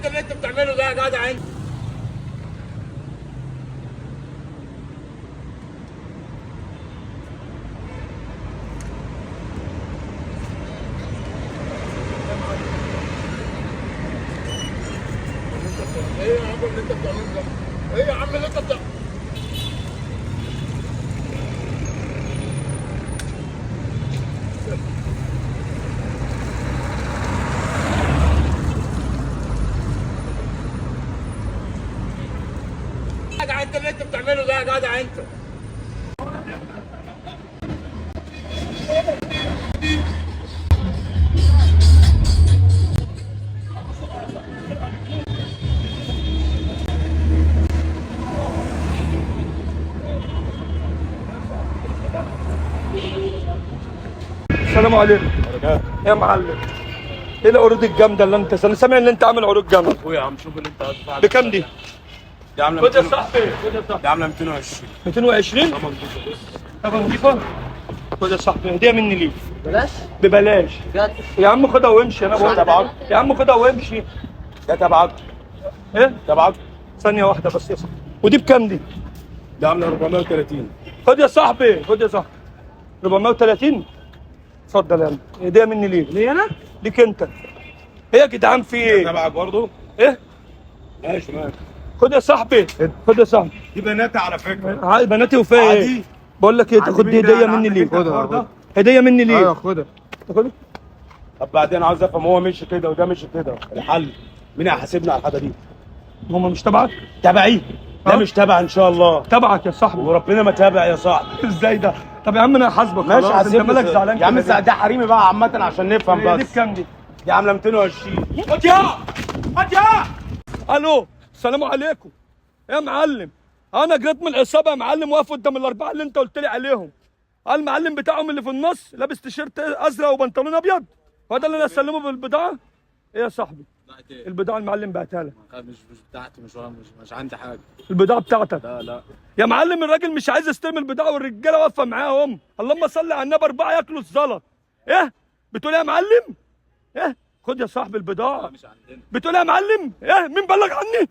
انت اللي انت بتعمله ده يا جدع انت. ايه يا عم اللي انت بتعمله ده؟ ايه يا عم اللي انت بتعمله؟ يا جدع انت اللي انت بتعمله ده يا جدع انت. السلام عليكم يا معلم. ايه العروض الجامده اللي انت، انا سامع ان انت عامل عروض جامده. اخويا يا عم شوف اللي انت هتدفع. بكام دي؟ دي عامله خد يا 200. صاحبي، خد يا صاحبي. دي عامله 220. 220 طب نضيفه. خد يا صاحبي هديه مني ليك بلاش ببلاش. بجد. يا عم خدها وامشي. انا بقول تبعك. يا عم خدها وامشي. ده تبعك. ايه تبعك. ثانيه واحده بس يا صاحبي. ودي بكام دي؟ ده عامله 430. خد يا صاحبي، خد يا صاحبي. 430. اتفضل يا عم هديه مني ليك. ليه انا؟ ليك انت. ايه يا جدعان في ايه؟ تبعك برضه. ايه؟ ماشي ماشي. خد يا صاحبي، خد يا صاحبي. دي بناتي على فكره. بناتي وفيها ايه؟ عادي. بقول لك ايه، تاخد دي هديه مني ليك. هديه مني ليك. ايوه خدها. تاخدها؟ طب بعدين عاوز افهم، هو مشي كده وده مشي كده، الحل مين هيحاسبنا على الحاجه دي؟ هم مش تبعك؟ تبعي؟ لا مش تبع ان شاء الله. تبعك يا صاحبي. وربنا ما تابع يا صاحبي. ازاي ده؟ طب يا عم انا هحاسبك ماشي خلاص. انت حاسبني. مالك زعلان يا عم كده ليه؟ ده حريمي بقى عامه عشان نفهم هي دي بس. بكام دي؟ دي عامله 220. خد يا خد يا. الو السلام عليكم يا معلم. انا جيت من العصابه يا معلم، واقف قدام الاربعه اللي انت قلت لي عليهم. المعلم بتاعهم اللي في النص لابس تيشيرت ازرق وبنطلون ابيض، هو ده اللي انا اسلمه بالبضاعه. ايه يا صاحبي؟ البضاعه المعلم بعتها لك. مش بتاعتي، مش عندي حاجه. البضاعه بتاعتك. لا يا معلم الراجل مش عايز يستلم البضاعه والرجاله واقفه معاهم. اللهم صل على النبي، اربعه ياكلوا الزلط. ايه بتقول إيه يا معلم؟ ايه خد يا صاحبي البضاعه. مش عندنا. بتقول إيه يا معلم؟ ايه مين بلغ عني؟